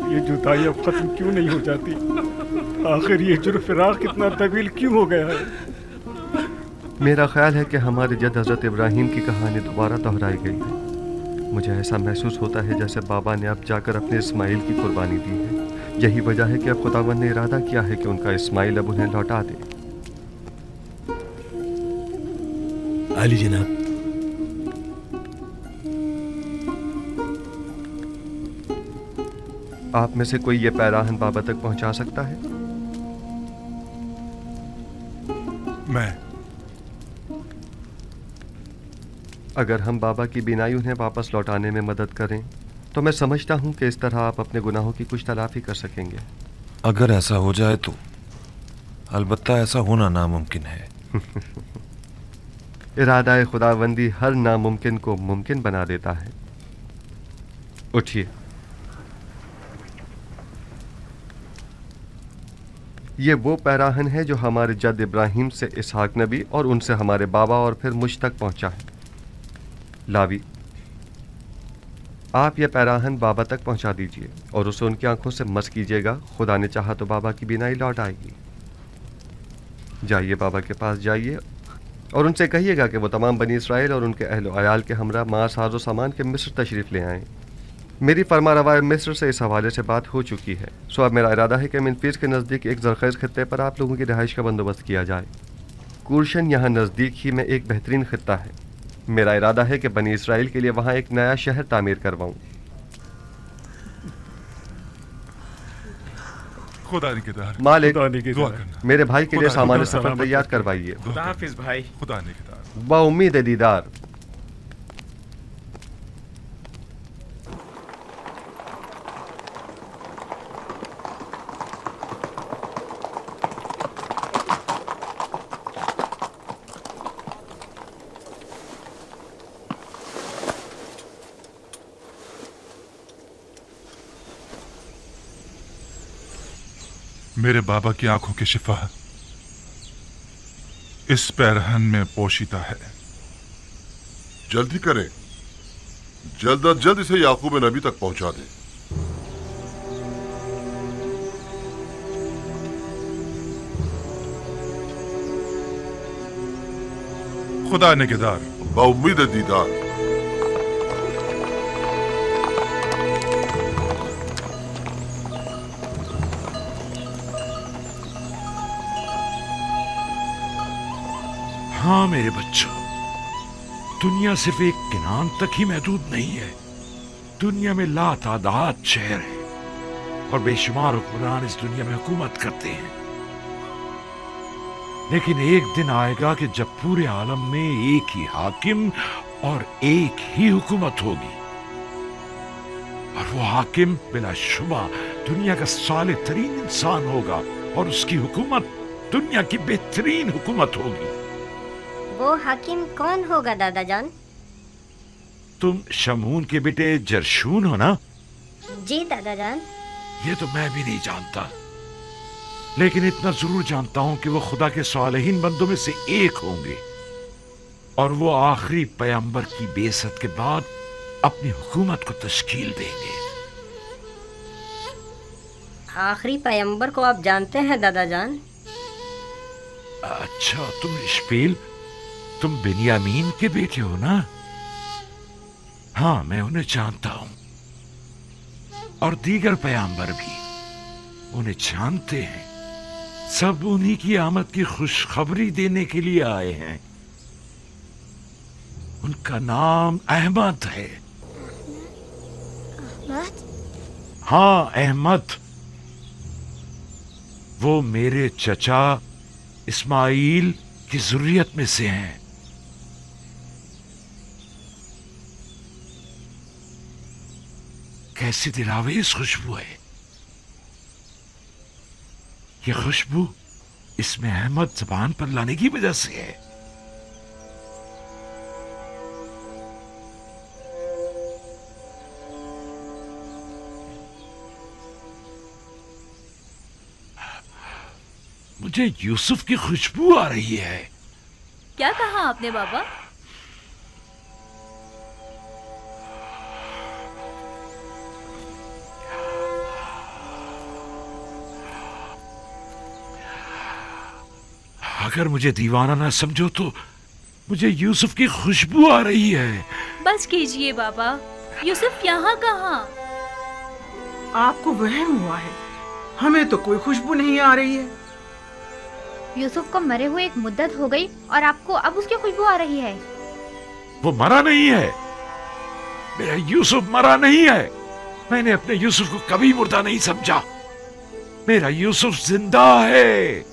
ये जुदाई अब खत्म क्यों नहीं हो जाती? आखिर ये जुर्म फिराक कितना तवील क्यों हो गया है? मेरा ख्याल है कि हमारे जद हज़रत इब्राहीम की कहानी दोबारा दोहराई गई है। मुझे ऐसा महसूस होता है जैसे बाबा ने अब जाकर अपने इस्माइल की कुर्बानी दी है। यही वजह है कि अब खुदावंद ने इरादा किया है कि उनका इस्माइल अब उन्हें लौटा दे। आली जनाब, आप में से कोई ये पैराहन बाबा तक पहुंचा सकता है? मैं। अगर हम बाबा की बिनाई उन्हें वापस लौटाने में मदद करें तो मैं समझता हूं कि इस तरह आप अपने गुनाहों की कुछ तलाफी कर सकेंगे। अगर ऐसा हो जाए तो अलबत्ता ऐसा होना नामुमकिन है। इरादा खुदावंदी हर नामुमकिन को मुमकिन बना देता है। उठिए। ये वो पैराहन है जो हमारे जद इब्राहिम से इसहाक नबी और उनसे हमारे बाबा और फिर मुझ तक पहुंचा है। लावी, आप यह पैराहन बाबा तक पहुंचा दीजिए और उसे उनकी आंखों से मस कीजिएगा। खुदा ने चाहा तो बाबा की बिनाई लौट आएगी। जाइए, बाबा के पास जाइए और उनसे कहिएगा कि वो तमाम बनी इसराइल और उनके अहल अयाल के हमरा मां साजो सामान के मिस्र तशरीफ़ ले आएँ। मेरी फरमारवाए मिस्र से इस हवाले से बात हो चुकी है। सो अब मेरा इरादा है कि मिनफीस के नज़दीक एक जरखेज़ खत्ते पर आप लोगों की रिहाइश का बंदोबस्त किया जाए। कूर्शन यहाँ नज़दीक ही में एक बेहतरीन खत्ता है। मेरा इरादा है कि बनी इसराइल के लिए वहाँ एक नया शहर तामीर करवाऊँ। खुदा निगहदार। मालिक, दुआ करना। मेरे भाई के लिए सामान सफर तैयार करवाइए। खुदा हाफिज भाई। खुदा निगहदार। बाउम्मीद दीदार। मेरे बाबा की आंखों की शिफा इस पैरहन में पोशीदा है। जल्दी करें, जल्द अज जल्द इसे याकूब नबी तक पहुंचा दें। खुदा निगहदार। बाउम्मीद दीदार। हाँ मेरे बच्चों, दुनिया सिर्फ एक किनान तक ही महदूद नहीं है। दुनिया में लातादाद शहर हैं और बेशुमार हुक्मरान इस दुनिया में हुकूमत करते हैं। लेकिन एक दिन आएगा कि जब पूरे आलम में एक ही हाकिम और एक ही हुकूमत होगी, और वो हाकिम बिलाशुबा दुनिया का साले तरीन इंसान होगा और उसकी हुकूमत दुनिया की बेहतरीन हुकूमत होगी। वो हाकिम कौन होगा दादा जान? तुम शमून के बेटे जरशून हो ना? जी दादा जान। ये तो मैं भी नहीं जानता, लेकिन इतना जरूर जानता हूं कि वो खुदा के सालेहीन बंदों में से एक होंगे और वो आखिरी पैगंबर की बेइज्जत के बाद अपनी हुकूमत को तश्कील देंगे। आखिरी पैगंबर को आप जानते हैं दादा जान? अच्छा, तुम इश्माइल, तुम बिन्यामीन के बेटे हो ना? हाँ, मैं उन्हें जानता हूं और दीगर पैगंबर भी उन्हें जानते हैं। सब उन्हीं की आमद की खुशखबरी देने के लिए आए हैं। उनका नाम अहमद है। अहमद? हाँ, अहमद। वो मेरे चचा इस्माइल की जुर्रियत में से हैं। कैसी दिलावेज खुशबू है। ये खुशबू इसमें अहमद जबान पर लाने की वजह से है। मुझे यूसुफ की खुशबू आ रही है। क्या कहा आपने बाबा? अगर मुझे दीवाना ना समझो तो मुझे यूसुफ की खुशबू आ रही है। बस कीजिए बाबा, यूसुफ यहाँ कहाँ? आपको वहम हुआ है, हमें तो कोई खुशबू नहीं आ रही है। यूसुफ को मरे हुए एक मुद्दत हो गई और आपको अब उसकी खुशबू आ रही है। वो मरा नहीं है, मेरा यूसुफ मरा नहीं है। मैंने अपने यूसुफ को कभी मुर्दा नहीं समझा। मेरा यूसुफ जिंदा है।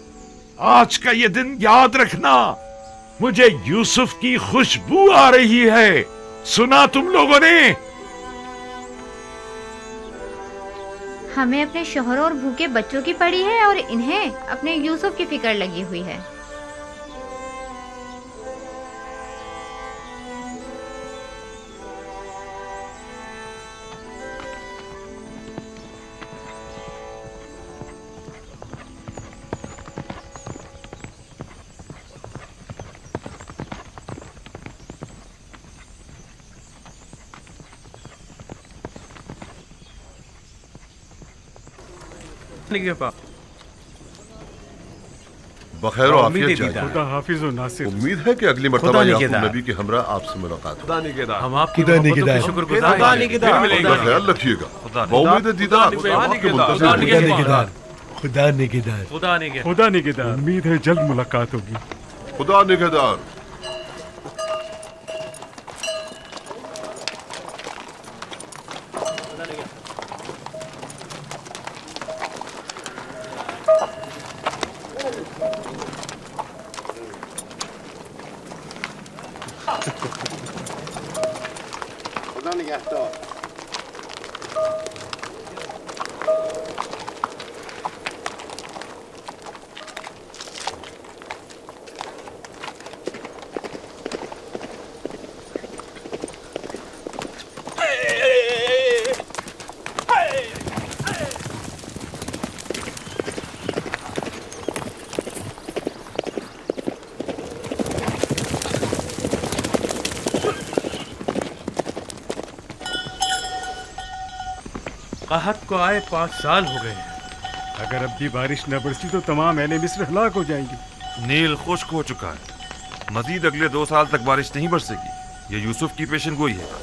आज का ये दिन याद रखना, मुझे यूसुफ की खुशबू आ रही है। सुना तुम लोगों ने? हमें अपने शोहर और भूखे बच्चों की पड़ी है और इन्हें अपने यूसुफ की फिक्र लगी हुई है। बखैर और आफियत जाइए। खुदा हाफिज और नासिर। उम्मीद है कि अगली मर्तबा याकूब नबी की हमरा आपसे मुलाकात हो। हम आपकी मोहब्बतों के शुक्रगुजार हैं। अपना ख्याल रखिएगा। बाउम्मीद दीदार आपके मुंतज़िर हैं। खुदा निगहदार। उम्मीद है जल्द मुलाकात होगी। खुदा निगहदार। कहत को आए 5 साल हो गए हैं। अगर अब भी बारिश न बरसी तो तमाम अहले मिस्र हलाक हो जाएंगे। नील खुश्क हो चुका है। मजीद अगले 2 साल तक बारिश नहीं बरसेगी। ये यूसुफ की पेशन गोई है।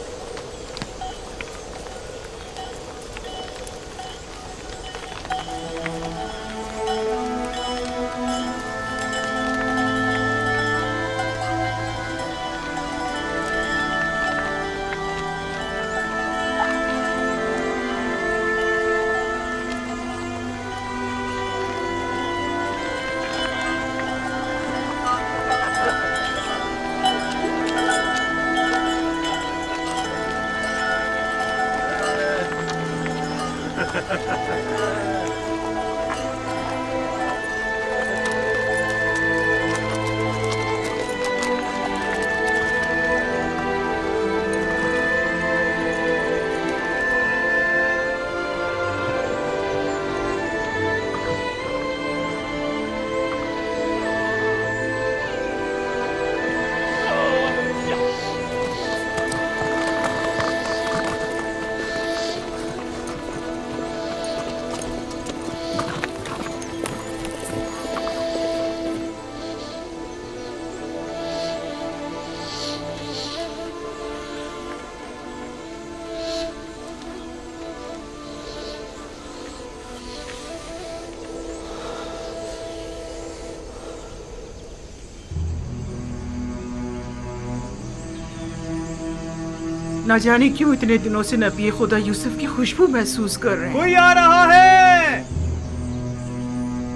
ना जाने क्यों इतने दिनों से नबी खुदा यूसुफ की खुशबू महसूस कर रहे हैं। कोई आ रहा है,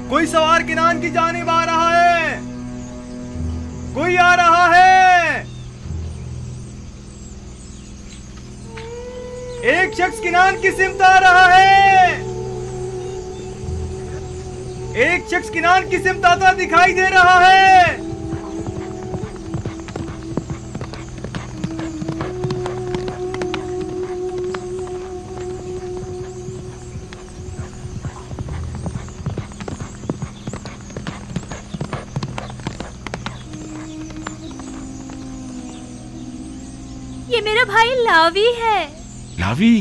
कोई सवार किनान की जानिब आ रहा है, कोई आ रहा है। एक शख्स किनान की सिमत आ रहा है। एक शख्स किनान की सिमत आता दिखाई दे रहा है। ये मेरा भाई लावी है। लावी?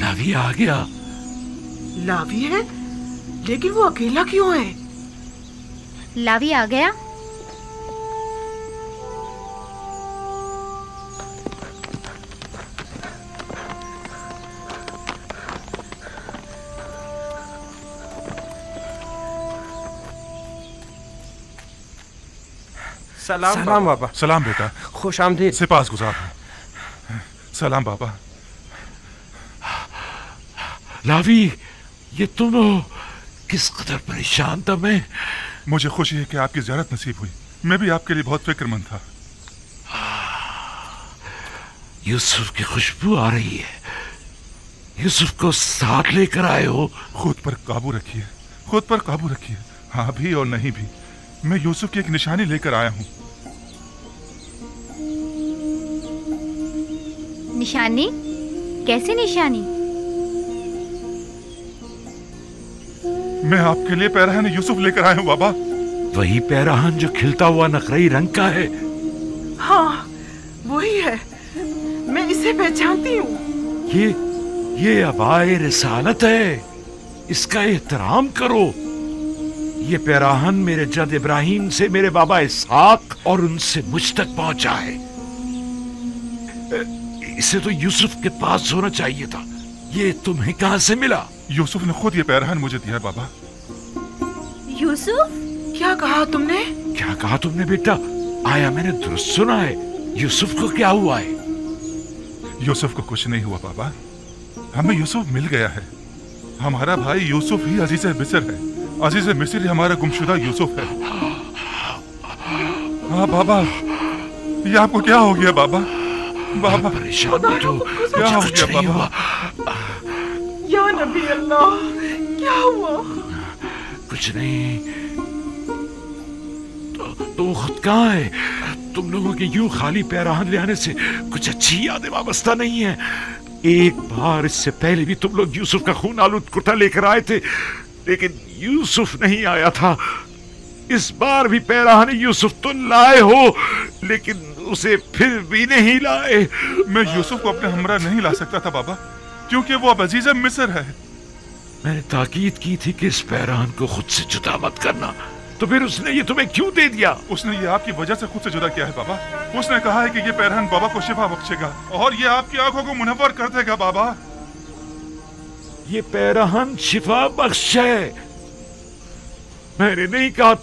लावी आ गया। लावी है? लेकिन वो अकेला क्यों है? लावी आ गया? सलाम बाबा। सलाम बेटा। खुश आमदीद। सिपास गुजार। सलाम बाबा। लावी, ये तुम हो? किस कदर परेशान था मैं। मुझे खुशी है कि आपकी ज़ियारत नसीब हुई। मैं भी आपके लिए बहुत फिक्रमंद था। यूसुफ की खुशबू आ रही है। यूसुफ को साथ लेकर आए हो? खुद पर काबू रखिए, खुद पर काबू रखिए। हाँ भी और नहीं भी, मैं यूसुफ की एक निशानी लेकर आया हूँ। निशानी? कैसी निशानी? मैं आपके लिए पैराहन यूसुफ लेकर आया हूँ बाबा। वही पैराहन जो खिलता हुआ नकरई रंग का है? हाँ, वही है। मैं इसे पहचानती हूँ। ये अबाए रिसालत है। इसका एहतराम करो। ये पैराहन मेरे जद इब्राहिम से मेरे बाबा इसहाक और उनसे मुझ तक पहुंचा है। इसे तो यूसुफ के पास होना चाहिए था। ये तुम्हें कहां से मिला? यूसुफ ने खुद ये पैराहन मुझे दिया बाबा। यूसुफ? क्या कहा तुमने? क्या कहा तुमने बेटा? आया मैंने दुरुस्त सुना है? यूसुफ को क्या हुआ है? यूसुफ को कुछ नहीं हुआ बाबा। हमें यूसुफ मिल गया है। हमारा भाई यूसुफ ही अजीज मिस्र है। अजीज मिस्र ही हमारा गुमशुदा यूसुफ है। हाँ बाबा, ये आपको क्या हो गया बाबा? बाबा परेशान मत हो। क्या हो गया बाबा? या नबी अल्लाह, क्या हुआ? कुछ नहीं। तो खुद कहाँ है? तुम लोगों के यूं खाली पैराहन ले आने से कुछ अच्छी यादें वाबस्ता नहीं है। एक बार इससे पहले भी तुम लोग यूसुफ का खून आलूद कुर्ता लेकर आए थे, लेकिन यूसुफ नहीं आया था। इस बार भी पैराहन यूसुफ तो लाए हो, लेकिन उसे फिर भी नहीं लाए। मैं यूसुफ को अपने हमरा नहीं ला सकता था बाबा, क्योंकि वो अब अजीज मिस्र है। मैंने ताकीद की थी कि इस पैराहन को खुद से जुदा मत करना, तो फिर उसने ये तुम्हें क्यों दे दिया? उसने ये आपकी वजह से खुद से जुदा किया है बाबा। उसने कहा है कि ये पैराहन बाबा को शिफा बख्शेगा और ये आपकी आंखों को मुनव्वर कर देगा बाबा। ये पैराहन शिफा बख्श है। मैंने नहीं कहा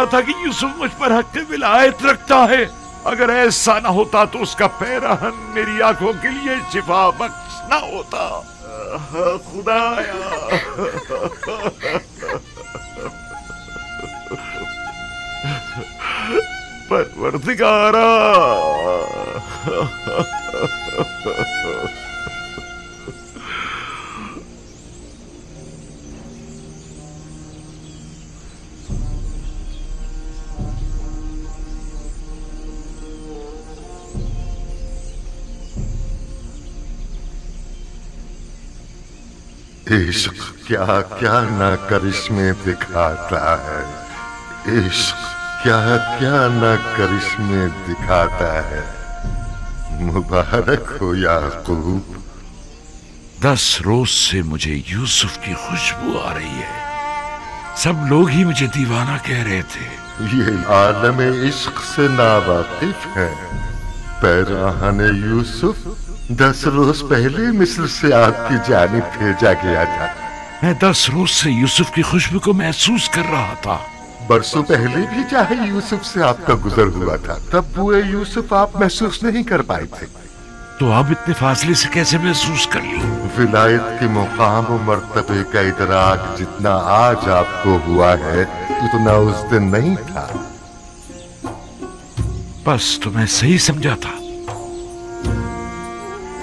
था कि यूसुफ मुझ पर हक विलायत रखता है। अगर ऐसा ना होता तो उसका पैराहन मेरी आंखों के लिए शिफा बख्श ना होता। खुदाया। परवरदिगारा। इश्क क्या क्या ना करिश्मे दिखाता है। इश्क क्या क्या ना करिश्मे दिखाता है। मुबारक हो याकूब। 10 रोज से मुझे यूसुफ की खुशबू आ रही है। सब लोग ही मुझे दीवाना कह रहे थे। ये आलम इश्क से नावाकिफ है। पैराहन यूसुफ 10 रोज पहले मिस्र से आपकी जानिब भेजा गया था। मैं 10 रोज से यूसुफ की खुशबू को महसूस कर रहा था। बरसों पहले भी चाहे यूसुफ से आपका गुजर हुआ था, तब बुए यूसुफ आप महसूस नहीं कर पाए थे। तो अब इतने फासले से कैसे महसूस कर ली? विलायत के मुकाम और मर्तबे का इदराक जितना आज आपको हुआ है, उतना उस दिन नहीं था। बस तो मैं सही समझा था।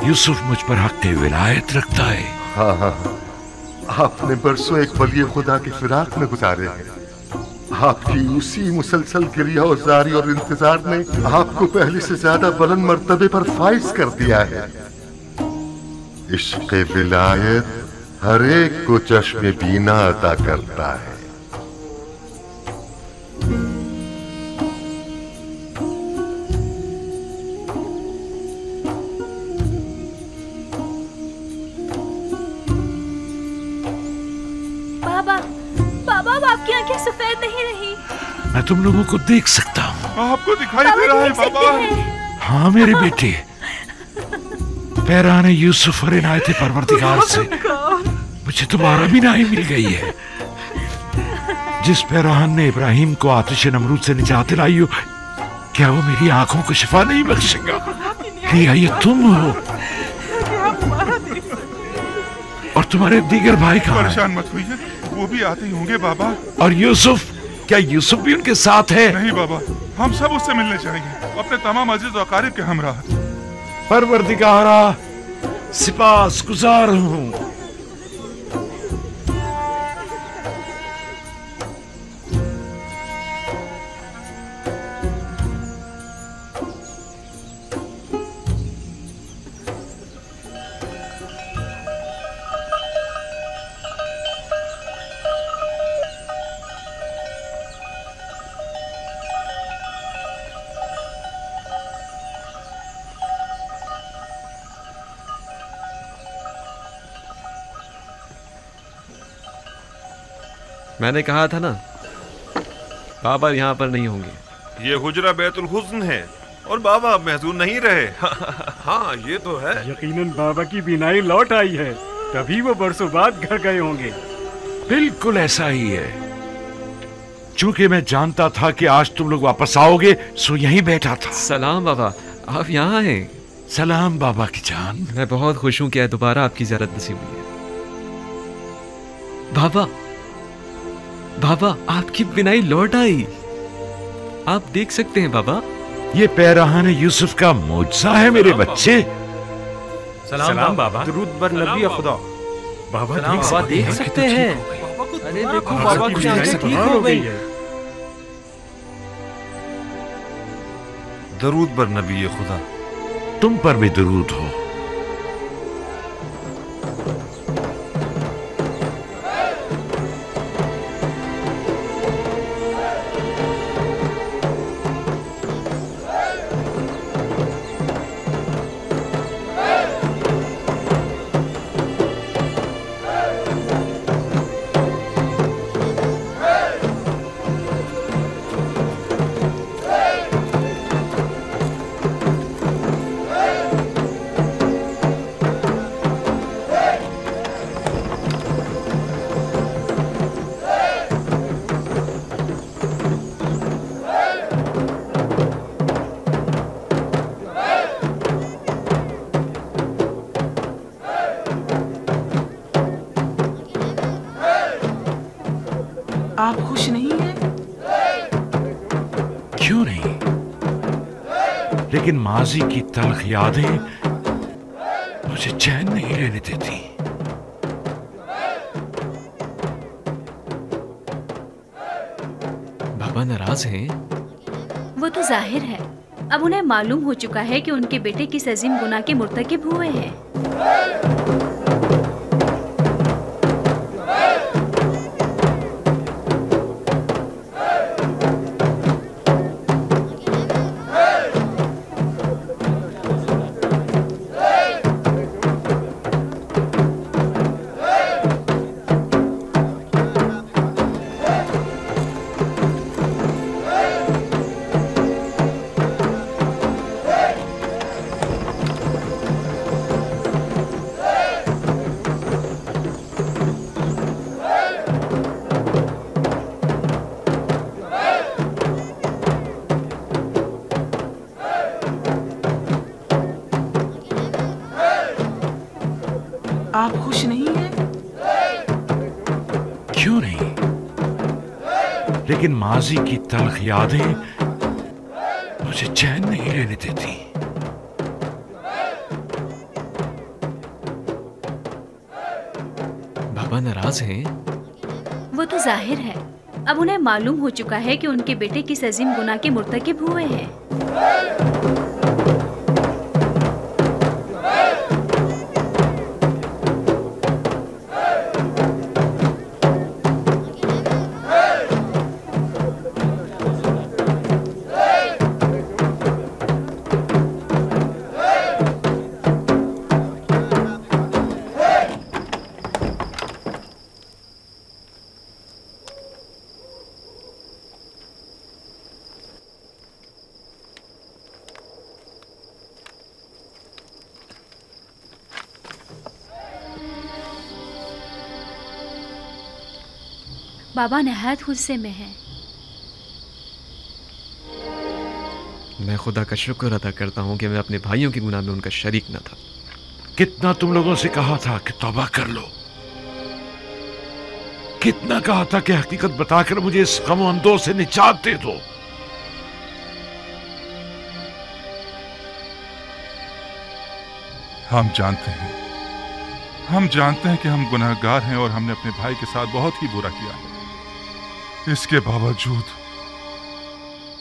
यूसुफ मुझ पर हक के विलायत रखता है। हाँ हाँ, आपने बरसों एक वली खुदा के फिराक में गुजारे हैं। आपकी उसी मुसलसल गिरिया और जारी और इंतजार ने आपको पहले से ज्यादा बुलंद मर्तबे पर फाइज कर दिया है। इश्क़ विलायत हर एक को चश्मे बीना अता करता है। बाबा, आप क्या आंखें सफेद नहीं रही। मैं तुम लोगों को देख सकता हूँ। आपको दिखाई दे रहा है बाबा? हाँ मेरे बेटे, पैराने यूसुफ और इनायत परवरदिगार से मुझे तुम्हारा भी नाई मिल गई है। जिस पैरान ने इब्राहिम को आतिश नमरूद से निजात दिलाई हो, क्या वो मेरी आंखों को शिफा नहीं बख्शेगा? क्या ये तुम हो? और तुम्हारे दीगर भाई कहाँ हैं? परेशान मत होइए, वो भी आते ही होंगे बाबा। और यूसुफ, क्या यूसुफ भी उनके साथ है? नहीं बाबा, हम सब उससे मिलने जाएंगे, अपने तमाम अजीज और अकारिब के हमरा। परवरदिगारा, सिपास गुजार हूँ। मैंने कहा था ना, बाबा यहाँ पर नहीं होंगे। ये हुजरा बैतुल हुस्न है और बाबा महजूर नहीं रहे। हाँ ये तो है। यकीनन बाबा की बीनाई लौट आई है, तभी वो बरसों बाद घर गए होंगे। बिल्कुल ऐसा ही है। चूंकि मैं जानता था कि आज तुम लोग वापस आओगे, सो यहीं बैठा था। सलाम बाबा, आप यहाँ हैं। सलाम बाबा की जान। मैं बहुत खुश हूँ कि दोबारा आपकी ज़ियारत नसीब हुई है। बाबा, बाबा आपकी बिनाई लौट आई। आप देख सकते हैं बाबा। ये पैरान यूसुफ का मौजज़ा है मेरे बच्चे। सलाम बाबा। दुरूद बर नबी खुदा। बाबा देख सकते हैं। अरे देखो बाबा की आंखें ठीक हो गई है। दरूद बर नबी खुदा। तुम पर भी दरूद हो। आप खुश नहीं हैं? क्यों नहीं? लेकिन माजी की तल्ख यादें मुझे चैन नहीं लेने देती। बाबा नाराज हैं? वो तो जाहिर है। अब उन्हें मालूम हो चुका है कि उनके बेटे किस अजीम गुनाह के मुर्तकिब हुए हैं। आप खुश नहीं हैं? क्यों नहीं? लेकिन माजी की तल्ख यादें मुझे चैन नहीं लेने देती। बाबा नाराज हैं? वो तो जाहिर है। अब उन्हें मालूम हो चुका है कि उनके बेटे किस अजीम गुनाह के मुर्तकिब हुए हैं। बाबा नहायत गुस्से में है। मैं खुदा का शुक्र अदा करता हूँ कि मैं अपने भाइयों के गुनाह में उनका शरीक न था। कितना तुम लोगों से कहा था कि तौबा कर लो, कितना कहा था कि हकीकत बताकर मुझे इस गम अंदों से निजात दे दो। हम जानते हैं कि हम गुनहगार हैं और हमने अपने भाई के साथ बहुत ही बुरा किया है। इसके बावजूद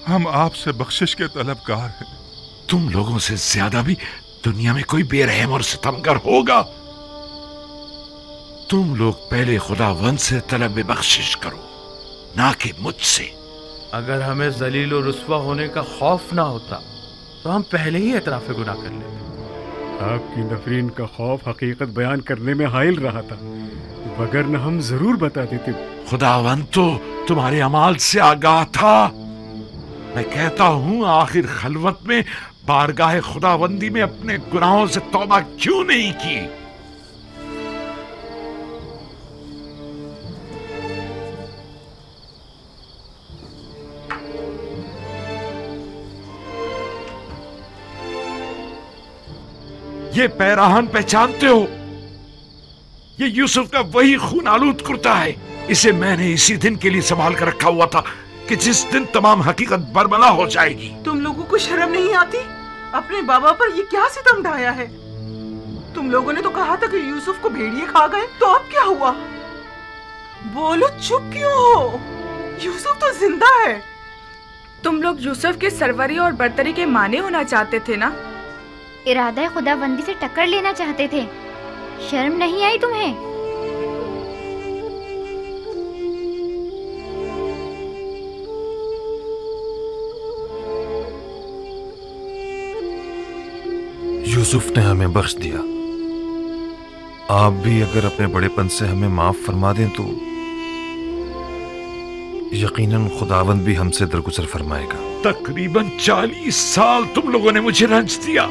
हम आपसे बख्शिश के तलबगार हैं। तुम लोगों से ज्यादा भी दुनिया में कोई बेरहम और सितमगर होगा। तुम लोग पहले खुदावंद से तलब बख्शिश करो, ना कि मुझसे। अगर हमें जलील और रुस्वा होने का खौफ ना होता तो हम पहले ही एतराफ गुनाह कर लेते। आपकी नफरीन का खौफ हकीकत बयान करने में हाइल रहा था, वगरना हम जरूर बता देते। खुदावंद तो तुम्हारे अमाल से आगाह था। मैं कहता हूं, आखिर खलवत में बारगाह खुदावंदी में अपने गुनाहों से तौबा क्यों नहीं की? ये पैराहन पहचानते हो? ये यूसुफ का वही खून आलूद कुर्ता है। इसे मैंने इसी दिन के लिए संभाल कर रखा हुआ था कि जिस दिन तमाम हकीकत बरमला हो जाएगी। तुम लोगों को शर्म नहीं आती? अपने बाबा पर ये क्या सितम ढाया है? तुम लोगों ने तो कहा था कि यूसुफ को भेड़िए खा गए, तो अब क्या हुआ? बोलो, चुप क्यों हो? यूसुफ तो जिंदा है। तुम लोग यूसुफ के सरवरी और बरतरी के माने होना चाहते थे ना? इरादा खुदाबंदी से टक्कर लेना चाहते थे। शर्म नहीं आई तुम्हें? यूसुफ ने हमें बख्श दिया। आप भी अगर अपने बड़ेपन से हमें माफ फरमा दें तो यकीनन खुदावंद भी हमसे दरगुजर फरमाएगा। तकरीबन 40 साल तुम लोगों ने मुझे रंज दिया।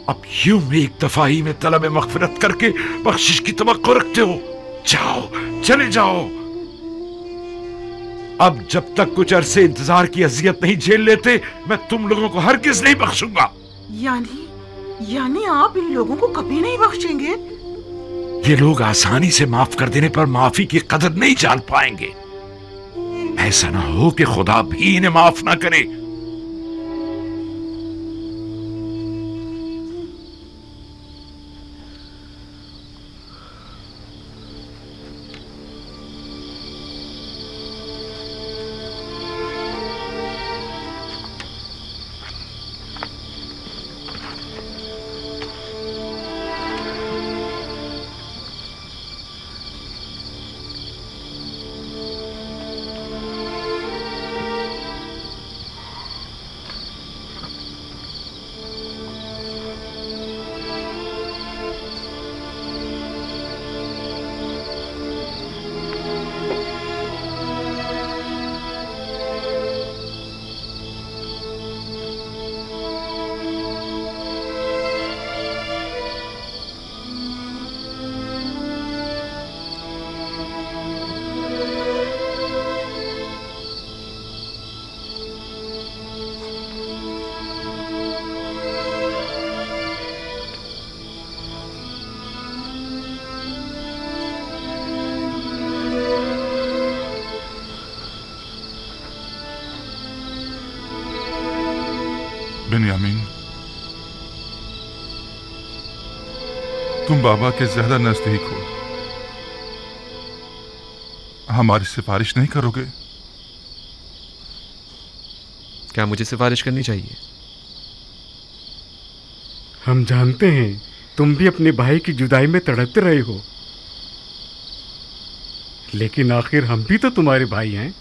अब यूं एक दफा ही में तलब मगफिरत करके बख्शिश की तवक्को रखते हो? जाओ, चले जाओ। अब जब तक कुछ अरसे इंतजार की अजियत नहीं झेल लेते, मैं तुम लोगों को हरगिज नहीं बख्शूंगा। यानी आप इन लोगों को कभी नहीं बख्शेंगे? ये लोग आसानी से माफ कर देने पर माफी की कदर नहीं जान पाएंगे। ऐसा ना हो कि खुदा भी इन्हें माफ ना करे। बिन्यामीन, तुम बाबा के ज्यादा नजदीक हो। हमारी सिफारिश नहीं करोगे? क्या मुझे सिफारिश करनी चाहिए? हम जानते हैं तुम भी अपने भाई की जुदाई में तड़पते रहे हो, लेकिन आखिर हम भी तो तुम्हारे भाई हैं।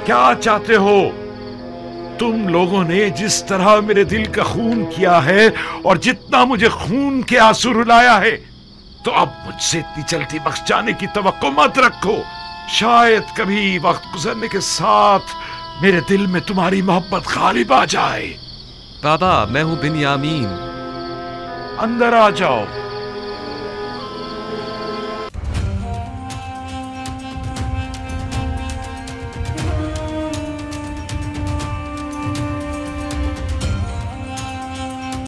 क्या चाहते हो? तुम लोगों ने जिस तरह मेरे दिल का खून किया है और जितना मुझे खून के आंसू रुलाया है, तो अब मुझसे इतनी जल्दी बख्श जाने की तवक्को मत रखो। शायद कभी वक्त गुजरने के साथ मेरे दिल में तुम्हारी मोहब्बत गालिब आ जाए। बाबा, मैं हूं बिन्यामीन। अंदर आ जाओ।